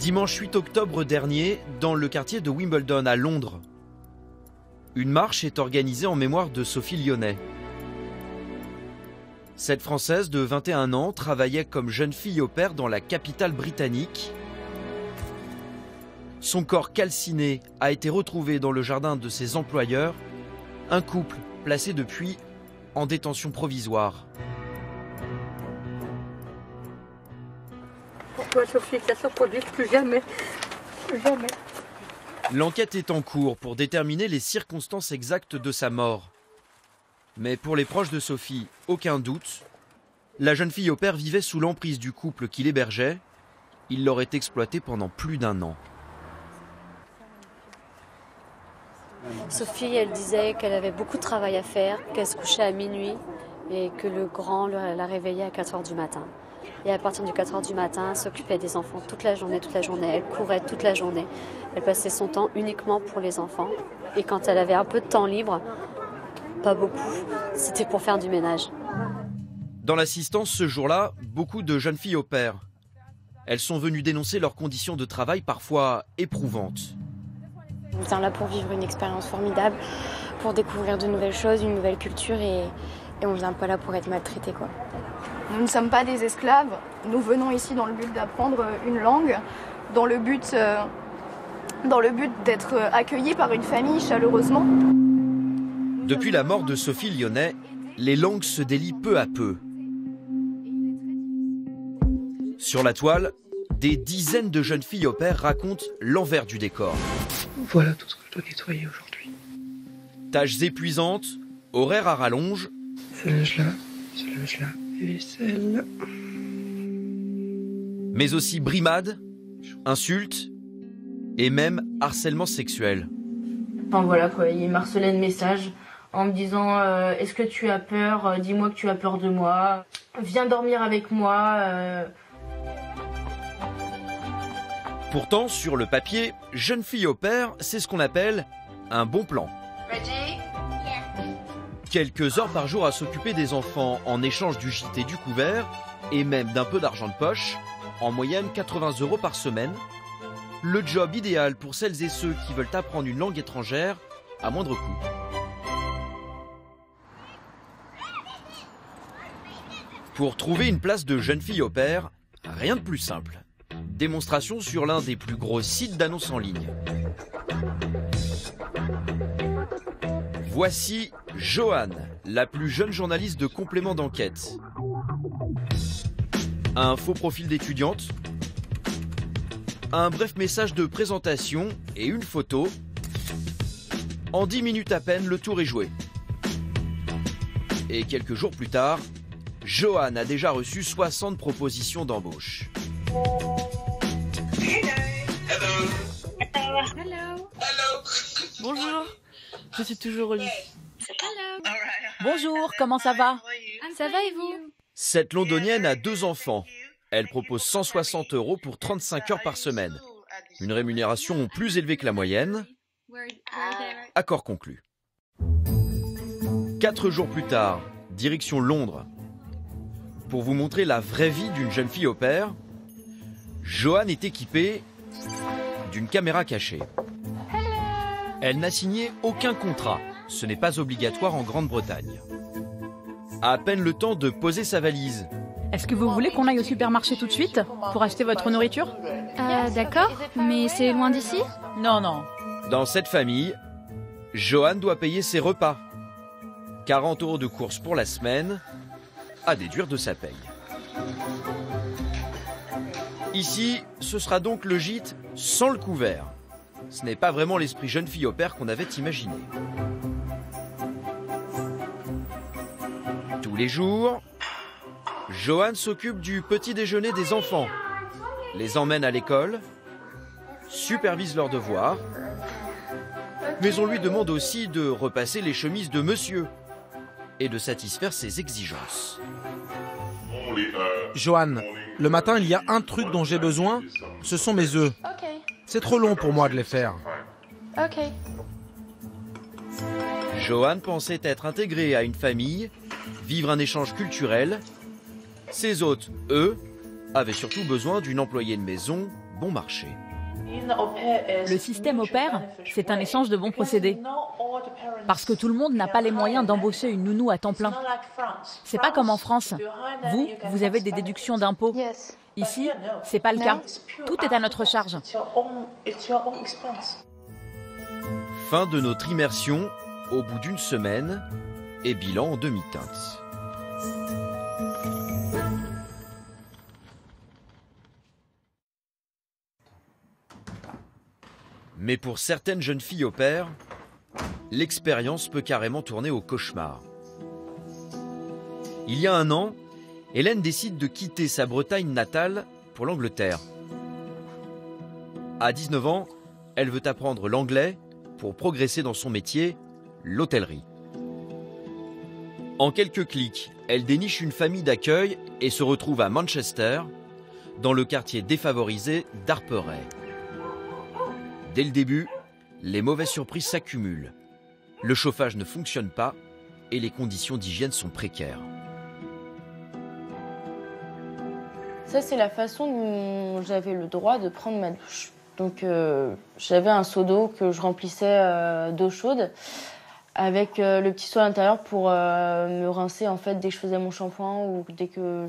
Dimanche 8 octobre dernier, dans le quartier de Wimbledon à Londres, une marche est organisée en mémoire de Sophie Lyonnais. Cette Française de 21 ans travaillait comme jeune fille au père dans la capitale britannique. Son corps calciné a été retrouvé dans le jardin de ses employeurs, un couple placé depuis en détention provisoire. Pourquoi Sophie, que ça se reproduise plus jamais. Plus jamais. L'enquête est en cours pour déterminer les circonstances exactes de sa mort. Mais pour les proches de Sophie, aucun doute. La jeune fille au père vivait sous l'emprise du couple qui l'hébergeait. Il l'aurait exploitée pendant plus d'1 an. Sophie, elle disait qu'elle avait beaucoup de travail à faire, qu'elle se couchait à minuit et que le grand la réveillait à 4 h du matin. Et à partir de 4 h du matin, elle s'occupait des enfants toute la journée. Elle courait toute la journée. Elle passait son temps uniquement pour les enfants. Et quand elle avait un peu de temps libre, pas beaucoup, c'était pour faire du ménage. Dans l'assistance ce jour-là, beaucoup de jeunes filles au père. Elles sont venues dénoncer leurs conditions de travail parfois éprouvantes. On vient là pour vivre une expérience formidable, pour découvrir de nouvelles choses, une nouvelle culture et on vient pas là pour être maltraité, quoi. Nous ne sommes pas des esclaves, nous venons ici dans le but d'apprendre une langue, dans le but d'être accueillis par une famille chaleureusement. Depuis la mort de Sophie Lyonnais, les langues se délient peu à peu. Sur la toile, des dizaines de jeunes filles au père racontent l'envers du décor. Voilà tout ce que je dois nettoyer aujourd'hui. Tâches épuisantes, horaires à rallonge. Ce linge-là, vaisselle. Mais aussi brimades, insultes et même harcèlement sexuel. Enfin voilà quoi, il m'harcelait de messages en me disant est-ce que tu as peur, dis-moi que tu as peur de moi, viens dormir avec moi. Pourtant, sur le papier, jeune fille au père, c'est ce qu'on appelle un bon plan. Ready? Quelques heures par jour à s'occuper des enfants en échange du gîte et du couvert, et même d'un peu d'argent de poche, en moyenne 80 € par semaine. Le job idéal pour celles et ceux qui veulent apprendre une langue étrangère à moindre coût. Pour trouver une place de jeune fille au père, rien de plus simple. Démonstration sur l'un des plus gros sites d'annonces en ligne. Voici Joanne, la plus jeune journaliste de complément d'enquête. Un faux profil d'étudiante, un bref message de présentation et une photo. En 10 minutes à peine, le tour est joué. Et quelques jours plus tard, Joanne a déjà reçu 60 propositions d'embauche. Bonjour, je suis toujours au lit. Bonjour, comment ça va? Ça va et vous? Cette londonienne a 2 enfants. Elle propose 160 € pour 35 heures par semaine. Une rémunération plus élevée que la moyenne. Accord conclu. 4 jours plus tard, direction Londres. Pour vous montrer la vraie vie d'une jeune fille au père, Joanne est équipée d'une caméra cachée. Elle n'a signé aucun contrat. Ce n'est pas obligatoire en Grande-Bretagne. À peine le temps de poser sa valise. Est-ce que vous voulez qu'on aille au supermarché tout de suite pour acheter votre nourriture? D'accord, mais c'est loin d'ici? Non. Dans cette famille, Joanne doit payer ses repas. 40 € de courses pour la semaine, à déduire de sa paye. Ici, ce sera donc le gîte sans le couvert. Ce n'est pas vraiment l'esprit jeune fille au père qu'on avait imaginé. Tous les jours, Joanne s'occupe du petit déjeuner des enfants, les emmène à l'école, supervise leurs devoirs, mais on lui demande aussi de repasser les chemises de monsieur et de satisfaire ses exigences. Joanne, le matin, il y a un truc dont j'ai besoin, ce sont mes œufs. C'est trop long pour moi de les faire. Joanne pensait être intégrée à une famille, vivre un échange culturel. Ses hôtes, eux, avaient surtout besoin d'une employée de maison bon marché. Le système au pair, c'est un échange de bons procédés. Parce que tout le monde n'a pas les moyens d'embaucher une nounou à temps plein. C'est pas comme en France. Vous avez des déductions d'impôts. Ici, c'est pas le cas. Tout est à notre charge. Fin de notre immersion au bout d'une semaine et bilan en demi-teinte. Mais pour certaines jeunes filles au pair, l'expérience peut carrément tourner au cauchemar. Il y a un an, Hélène décide de quitter sa Bretagne natale pour l'Angleterre. À 19 ans, elle veut apprendre l'anglais pour progresser dans son métier, l'hôtellerie. En quelques clics, elle déniche une famille d'accueil et se retrouve à Manchester, dans le quartier défavorisé d'Harperey. Dès le début, les mauvaises surprises s'accumulent. Le chauffage ne fonctionne pas et les conditions d'hygiène sont précaires. Ça, c'est la façon dont j'avais le droit de prendre ma douche. Donc, j'avais un seau d'eau que je remplissais d'eau chaude avec le petit seau à l'intérieur pour me rincer en fait dès que je faisais mon shampoing ou dès que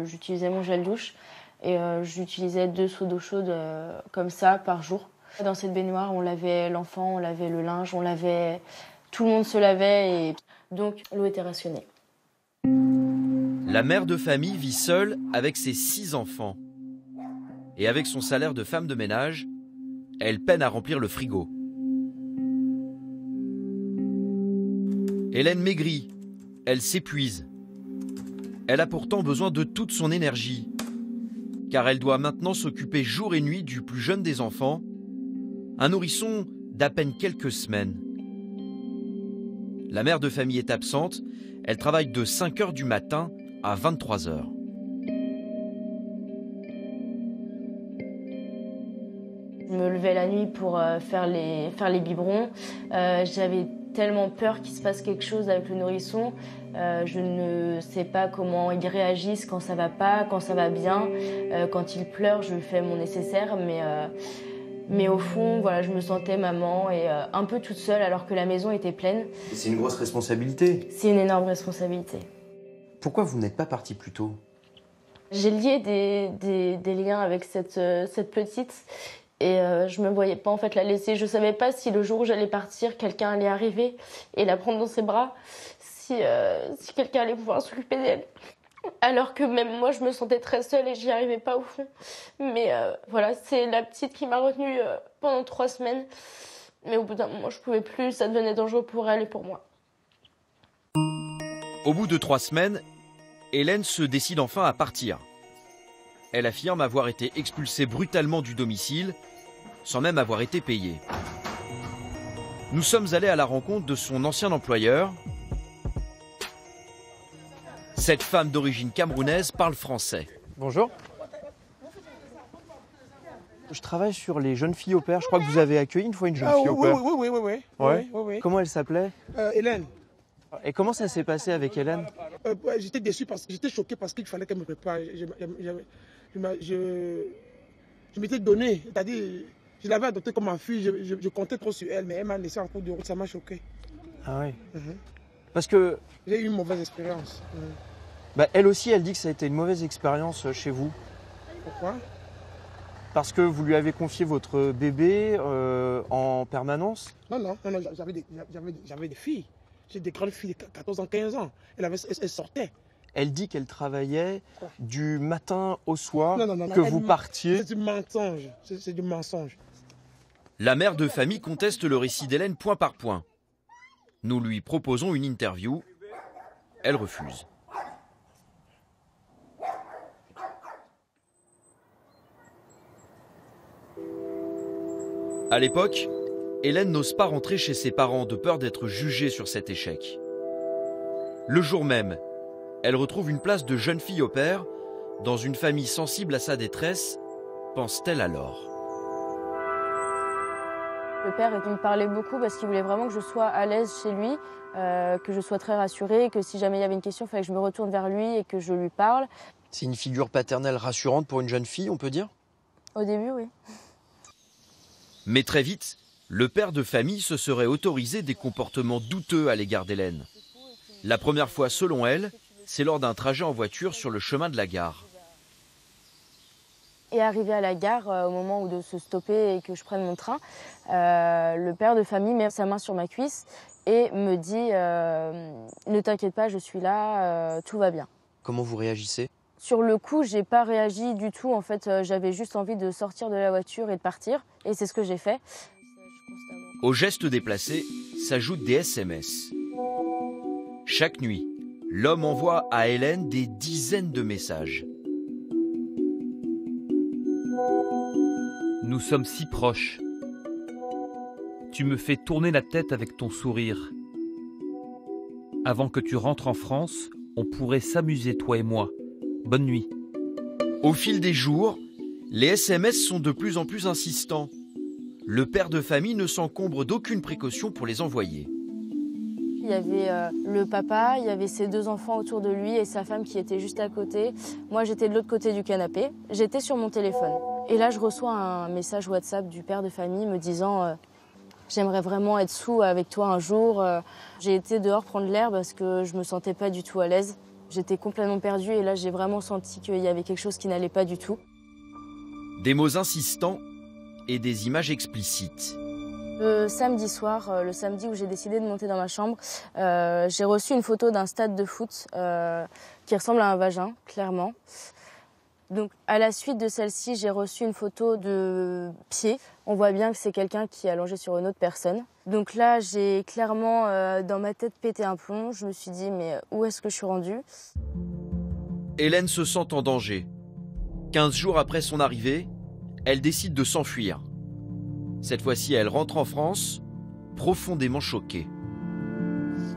j'utilisais mon gel douche. Et j'utilisais 2 seaux d'eau chaude comme ça par jour. Dans cette baignoire, on lavait l'enfant, on lavait le linge, tout le monde se lavait et donc l'eau était rationnée. La mère de famille vit seule avec ses 6 enfants. Et avec son salaire de femme de ménage, elle peine à remplir le frigo. Hélène maigrit, elle s'épuise. Elle a pourtant besoin de toute son énergie, car elle doit maintenant s'occuper jour et nuit du plus jeune des enfants, un nourrisson d'à peine quelques semaines. La mère de famille est absente, elle travaille de 5 h du matin à 23 h. Je me levais la nuit pour faire les biberons. J'avais tellement peur qu'il se passe quelque chose avec le nourrisson. Je ne sais pas comment il réagisse quand ça va pas, quand ça va bien. Quand il pleure, je fais mon nécessaire, mais au fond, voilà, je me sentais maman et un peu toute seule alors que la maison était pleine. C'est une grosse responsabilité. C'est une énorme responsabilité. Pourquoi vous n'êtes pas partie plus tôt? J'ai lié des liens avec cette petite et je me voyais pas en fait la laisser. Je savais pas si le jour où j'allais partir, quelqu'un allait arriver et la prendre dans ses bras, si quelqu'un allait pouvoir s'occuper d'elle. Alors que même moi, je me sentais très seule et j'y arrivais pas au fond. Mais voilà, c'est la petite qui m'a retenue pendant 3 semaines. Mais au bout d'un moment, je pouvais plus, ça devenait dangereux pour elle et pour moi. Au bout de 3 semaines, Hélène se décide enfin à partir. Elle affirme avoir été expulsée brutalement du domicile, sans même avoir été payée. Nous sommes allés à la rencontre de son ancien employeur. Cette femme d'origine camerounaise parle français. Bonjour. Je travaille sur les jeunes filles au pair. Je crois que vous avez accueilli une fois une jeune fille au pair. Oui. Comment elle s'appelait? Hélène. Et comment ça s'est passé avec Hélène? J'étais déçu parce que j'étais choqué parce qu'il fallait qu'elle me prépare. Je m'étais donné, c'est-à-dire je l'avais adoptée comme ma fille, je comptais trop sur elle, mais elle m'a laissé en cours de route, ça m'a choqué. Ah oui. Parce que... J'ai eu une mauvaise expérience. Bah, elle aussi, elle dit que ça a été une mauvaise expérience chez vous. Pourquoi? Parce que vous lui avez confié votre bébé en permanence? Non, j'avais des filles. J'ai des grandes filles de 14 ans, 15 ans. Elle sortait. Elle dit qu'elle travaillait du matin au soir, non, que vous partiez. C'est du mensonge. C'est du mensonge. La mère de famille conteste le récit d'Hélène point par point. Nous lui proposons une interview. Elle refuse. À l'époque, Hélène n'ose pas rentrer chez ses parents de peur d'être jugée sur cet échec. Le jour même, elle retrouve une place de jeune fille au pair dans une famille sensible à sa détresse, pense-t-elle alors. Le père, il me parlait beaucoup parce qu'il voulait vraiment que je sois à l'aise chez lui, que je sois très rassurée, que si jamais il y avait une question, il fallait que je me retourne vers lui et que je lui parle. C'est une figure paternelle rassurante pour une jeune fille, on peut dire? Au début, oui. Mais très vite, le père de famille se serait autorisé des comportements douteux à l'égard d'Hélène. La première fois, selon elle, c'est lors d'un trajet en voiture sur le chemin de la gare. Et arrivé à la gare, au moment où de se stopper et que je prenne mon train, le père de famille met sa main sur ma cuisse et me dit « Ne t'inquiète pas, je suis là, tout va bien ». Comment vous réagissez? Sur le coup, j'ai pas réagi du tout. En fait, j'avais juste envie de sortir de la voiture et de partir. Et c'est ce que j'ai fait. Aux gestes déplacés s'ajoutent des SMS. Chaque nuit, l'homme envoie à Hélène des dizaines de messages. Nous sommes si proches. Tu me fais tourner la tête avec ton sourire. Avant que tu rentres en France, on pourrait s'amuser, toi et moi. Bonne nuit. Au fil des jours, les SMS sont de plus en plus insistants. Le père de famille ne s'encombre d'aucune précaution pour les envoyer. Il y avait le papa, il y avait ses 2 enfants autour de lui et sa femme qui était juste à côté. Moi, j'étais de l'autre côté du canapé. J'étais sur mon téléphone. Et là, je reçois un message WhatsApp du père de famille me disant j'aimerais vraiment être sous avec toi un jour. J'ai été dehors prendre l'air parce que je me sentais pas du tout à l'aise. J'étais complètement perdue et là, j'ai vraiment senti qu'il y avait quelque chose qui n'allait pas du tout. Des mots insistants et des images explicites. Le samedi soir, le samedi où j'ai décidé de monter dans ma chambre, j'ai reçu une photo d'un stade de foot qui ressemble à un vagin, clairement. Donc, à la suite de celle-ci, j'ai reçu une photo de pied. On voit bien que c'est quelqu'un qui est allongé sur une autre personne. Donc là, j'ai clairement, dans ma tête, pété un plomb. Je me suis dit, mais où est-ce que je suis rendue? Hélène se sent en danger. 15 jours après son arrivée, elle décide de s'enfuir. Cette fois-ci, elle rentre en France, profondément choquée.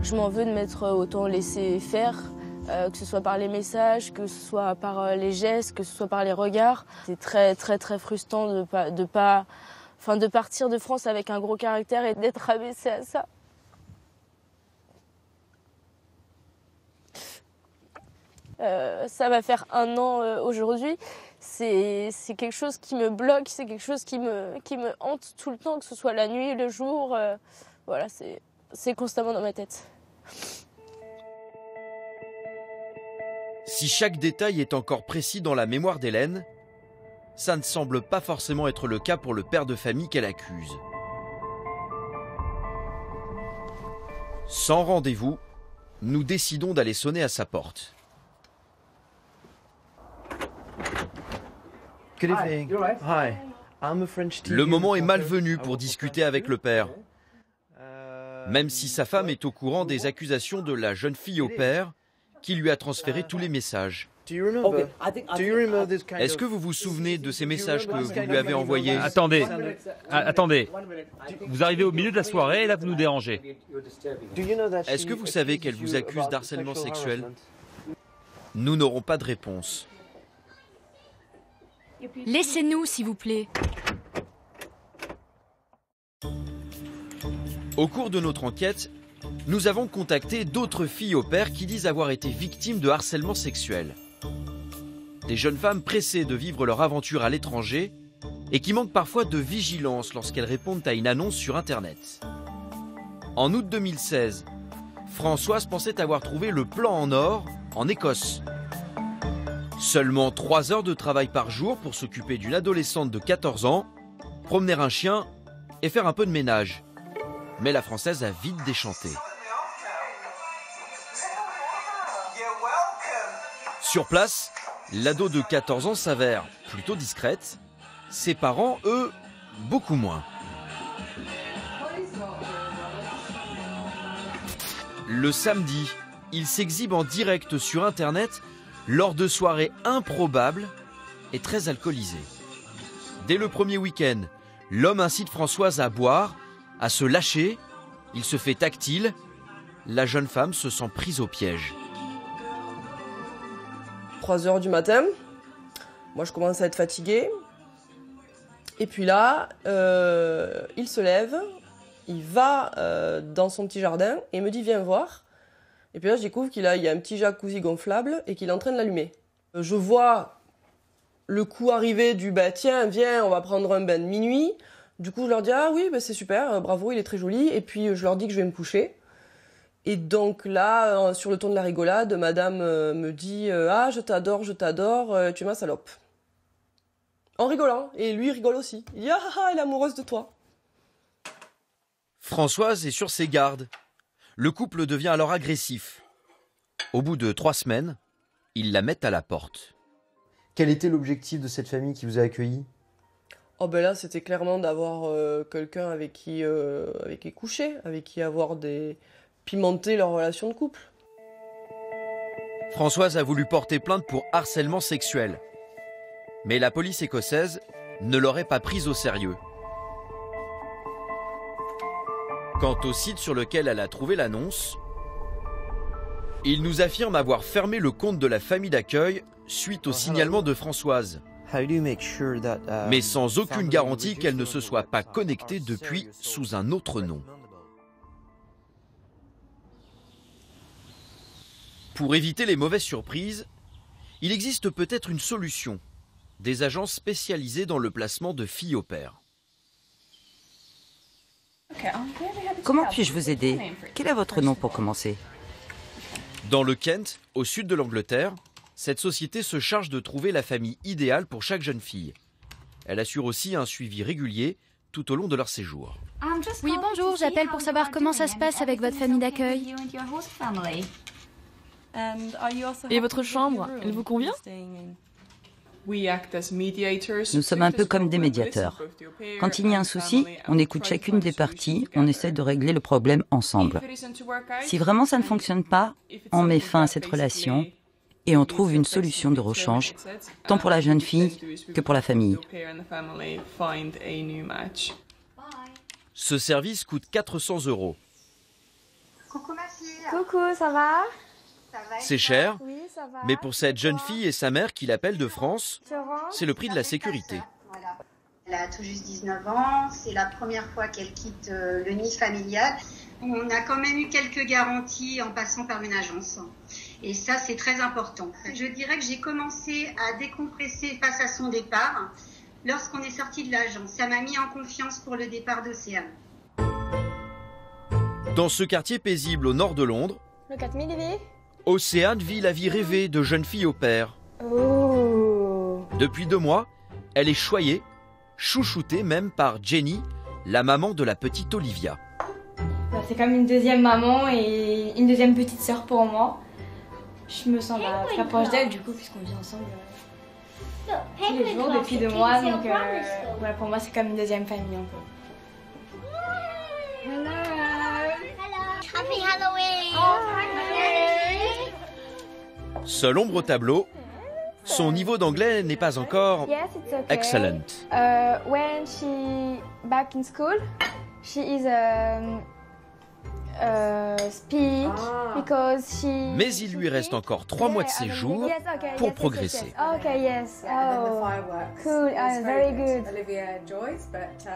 Je m'en veux de m'être autant laissé faire, que ce soit par les messages, que ce soit par les gestes, que ce soit par les regards. C'est très, très, très frustrant de partir de France avec un gros caractère et d'être rabaissée à ça. Ça va faire 1 an aujourd'hui. C'est quelque chose qui me bloque, c'est quelque chose qui me hante tout le temps, que ce soit la nuit, le jour. Voilà, c'est constamment dans ma tête. Si chaque détail est encore précis dans la mémoire d'Hélène, ça ne semble pas forcément être le cas pour le père de famille qu'elle accuse. Sans rendez-vous, nous décidons d'aller sonner à sa porte. Good evening. Hi. I'm a French TV. Le moment est malvenu pour discuter avec le père. Même si sa femme est au courant des accusations de la jeune fille au père, qui lui a transféré tous les messages. Est-ce que vous vous souvenez de ces messages que vous lui avez envoyés? Attendez. Vous arrivez au milieu de la soirée et là vous nous dérangez. Est-ce que vous savez qu'elle vous accuse d'harcèlement sexuel? Nous n'aurons pas de réponse. Laissez-nous, s'il vous plaît. Au cours de notre enquête, nous avons contacté d'autres filles au pair qui disent avoir été victimes de harcèlement sexuel. Des jeunes femmes pressées de vivre leur aventure à l'étranger et qui manquent parfois de vigilance lorsqu'elles répondent à une annonce sur Internet. En août 2016, Françoise pensait avoir trouvé le plan en or en Écosse. Seulement 3 heures de travail par jour pour s'occuper d'une adolescente de 14 ans, promener un chien et faire un peu de ménage. Mais la Française a vite déchanté. Sur place, l'ado de 14 ans s'avère plutôt discrète. Ses parents, eux, beaucoup moins. Le samedi, il s'exhibe en direct sur Internet lors de soirées improbables et très alcoolisées. Dès le premier week-end, l'homme incite Françoise à boire, à se lâcher, il se fait tactile, la jeune femme se sent prise au piège. 3 heures du matin, moi je commence à être fatiguée, et puis là, il se lève, il va dans son petit jardin et me dit viens voir. Et puis là je découvre qu'il y a un petit jacuzzi gonflable et qu'il est en train de l'allumer. Je vois le coup arrivé du bah tiens, viens, on va prendre un bain de minuit. Du coup, je leur dis ah oui, bah, c'est super, bravo, il est très joli. Et puis je leur dis que je vais me coucher. Et donc là, sur le ton de la rigolade, madame me dit ah je t'adore, tu es ma salope. En rigolant, et lui rigole aussi. Il dit ah elle est amoureuse de toi. Françoise est sur ses gardes. Le couple devient alors agressif. Au bout de 3 semaines, ils la mettent à la porte. Quel était l'objectif de cette famille qui vous a accueilli? Oh ben là, c'était clairement d'avoir quelqu'un avec qui coucher, avec qui pimenter leur relation de couple. Françoise a voulu porter plainte pour harcèlement sexuel. Mais la police écossaise ne l'aurait pas prise au sérieux. Quant au site sur lequel elle a trouvé l'annonce, il nous affirme avoir fermé le compte de la famille d'accueil suite au signalement de Françoise. Mais sans aucune garantie qu'elle ne se soit pas connectée depuis sous un autre nom. Pour éviter les mauvaises surprises, il existe peut-être une solution. Des agences spécialisées dans le placement de filles au pair. Comment puis-je vous aider? Quel est votre nom pour commencer? Dans le Kent, au sud de l'Angleterre, cette société se charge de trouver la famille idéale pour chaque jeune fille. Elle assure aussi un suivi régulier tout au long de leur séjour. Oui, bonjour, j'appelle pour savoir comment ça se passe avec votre famille d'accueil. Et votre chambre, elle vous convient? Nous sommes un peu comme des médiateurs. Quand il y a un souci, on écoute chacune des parties, on essaie de régler le problème ensemble. Si vraiment ça ne fonctionne pas, on met fin à cette relation et on trouve une solution de rechange, tant pour la jeune fille que pour la famille. Ce service coûte 400 €. Coucou ma fille. Coucou, ça va? C'est cher, Oui, ça va. mais pour cette jeune fille et sa mère qui l'appellent de France, c'est le prix de la sécurité. Voilà. Elle a tout juste 19 ans, c'est la première fois qu'elle quitte le nid familial. On a quand même eu quelques garanties en passant par une agence. Et ça, c'est très important. Je dirais que j'ai commencé à décompresser face à son départ lorsqu'on est sorti de l'agence. Ça m'a mis en confiance pour le départ d'Océane. Dans ce quartier paisible au nord de Londres, Le 4000 est Océane vit la vie rêvée de jeune fille au pair. Oh. Depuis 2 mois, elle est choyée, chouchoutée même par Jenny, la maman de la petite Olivia. C'est comme une deuxième maman et une deuxième petite sœur pour moi. Je me sens très proche d'elle du coup puisqu'on vit ensemble tous les jours depuis 2 mois. Donc voilà, pour moi c'est comme une deuxième famille un peu. Hello. Happy Halloween! Seule ombre au tableau, son niveau d'anglais n'est pas encore excellent. When she back in school, she is speak because she. Mais il lui reste encore 3 mois de séjour pour progresser. Okay, yes. Oh, cool. Very good. Olivia Joyce, but